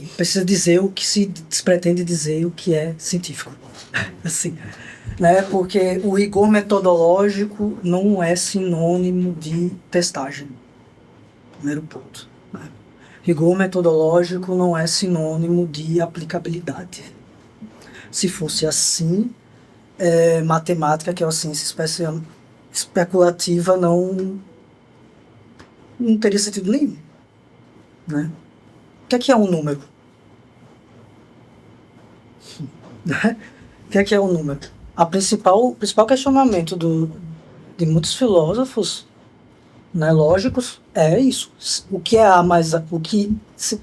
precisa dizer o que se pretende dizer, o que é científico. Assim, né? Porque o rigor metodológico não é sinônimo de testagem. Primeiro ponto. Né? Rigor metodológico não é sinônimo de aplicabilidade. Se fosse assim, matemática, que é uma ciência especulativa, não teria sentido nenhum. Né? O que é um número? O que é um número? O principal questionamento de muitos filósofos, né, lógicos, é isso. O que é A mais A? O que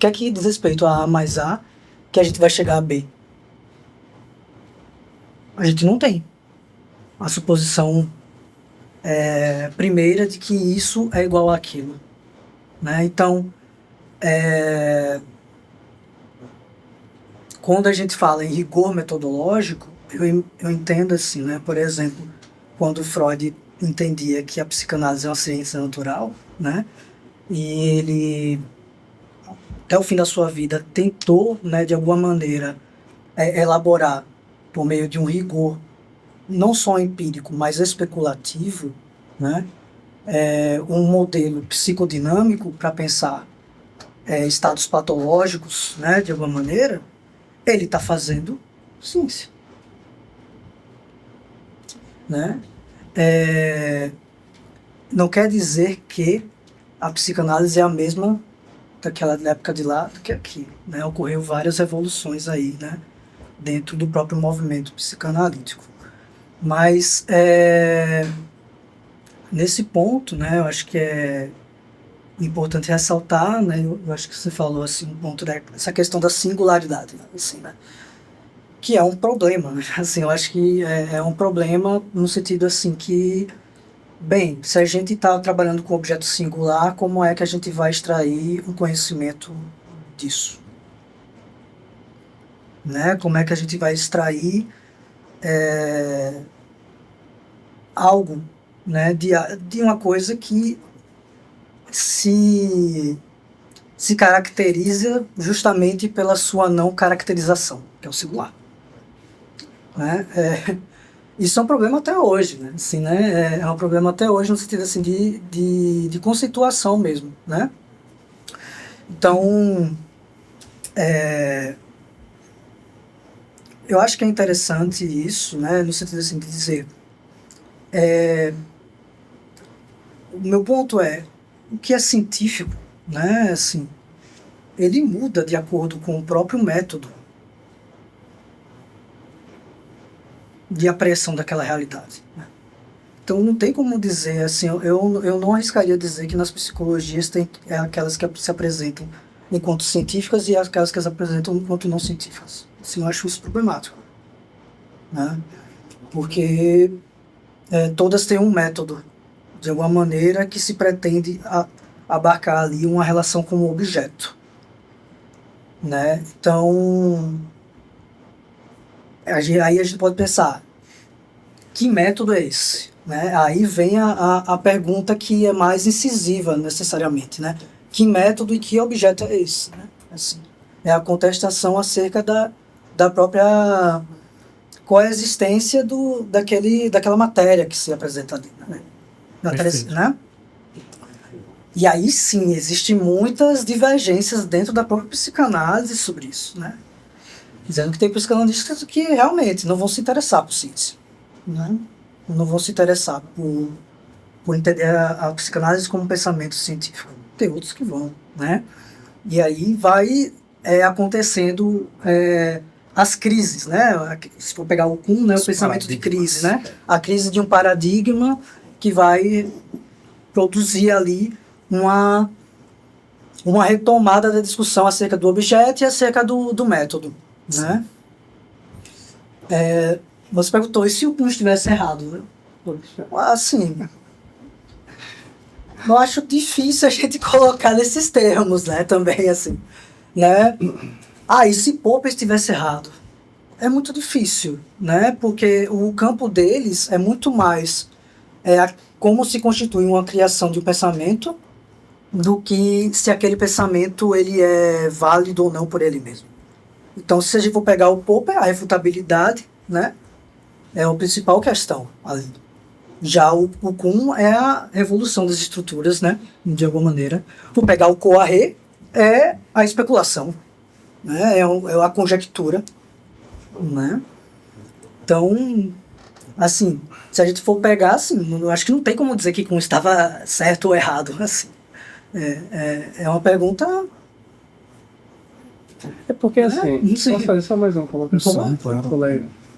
é que diz respeito a A mais A que a gente vai chegar a B? A gente não tem a suposição primeira de que isso é igual àquilo. Né? Então, quando a gente fala em rigor metodológico, eu entendo assim, né? Por exemplo, quando Freud entendia que a psicanálise é uma ciência natural, né? E ele, até o fim da sua vida, tentou, né, de alguma maneira, elaborar, por meio de um rigor, não só empírico, mas especulativo, né? Um modelo psicodinâmico para pensar estados patológicos, né, de alguma maneira, ele está fazendo ciência. Né? Não quer dizer que a psicanálise é a mesma daquela época de lá do que aqui. Né? Ocorreu várias revoluções aí, né? Dentro do próprio movimento psicanalítico. Mas nesse ponto, né, eu acho que é importante ressaltar, né, eu acho que você falou assim, um ponto dessa questão da singularidade, assim, né? Que é um problema, né? Assim, eu acho que é um problema no sentido assim que, bem, se a gente está trabalhando com objeto singular, como é que a gente vai extrair um conhecimento disso? Né? Como é que a gente vai extrair algo, né, de uma coisa que se caracteriza justamente pela sua não caracterização, que é o singular. Né? Isso é um problema até hoje, né? Assim, né? É um problema até hoje no sentido assim, de conceituação mesmo, né? Então, eu acho que é interessante isso, né? No sentido assim, de dizer, o meu ponto é, o que é científico, né? Assim, ele muda de acordo com o próprio método de apreensão daquela realidade. Né? Então não tem como dizer assim, eu não arriscaria dizer que nas psicologias tem aquelas que se apresentam enquanto científicas e aquelas que se apresentam enquanto não científicas. Assim, eu acho isso problemático. Né? Porque todas têm um método, de alguma maneira, que se pretende abarcar ali uma relação com o objeto. Né? Então, aí a gente pode pensar, que método é esse? Né? Aí vem a pergunta que é mais incisiva, necessariamente. Né? Que método e que objeto é esse? Né? Assim, é a contestação acerca da própria coexistência daquela matéria que se apresenta ali. Né? Né? E aí sim, existem muitas divergências dentro da própria psicanálise sobre isso. Né? Dizendo que tem psicanalistas que realmente não vão se interessar por ciência. Né? Não vão se interessar por entender a psicanálise como um pensamento científico. Tem outros que vão, né? E aí vai acontecendo as crises, né? Se for pegar o Kuhn, né, o pensamento de crise, né? A crise de um paradigma que vai produzir ali uma retomada da discussão acerca do objeto e acerca do método, né? Você perguntou, e se o Kuhn estivesse errado? Assim, eu acho difícil a gente colocar nesses termos, né, também, assim, né? E se Popper estivesse errado? É muito difícil, né, porque o campo deles é muito mais como se constitui uma criação de um pensamento, do que se aquele pensamento ele é válido ou não por ele mesmo. Então, se a gente for pegar o Popper, a refutabilidade, né, é a principal questão ali. Já o Kuhn é a revolução das estruturas, né, de alguma maneira. Por pegar o Coiré, é a especulação, né, é a conjectura, né. Então, assim, se a gente for pegar, assim, eu acho que não tem como dizer que Kuhn estava certo ou errado, assim. É uma pergunta... É porque, assim, não sei. posso fazer só mais uma colocação, Claro. colega?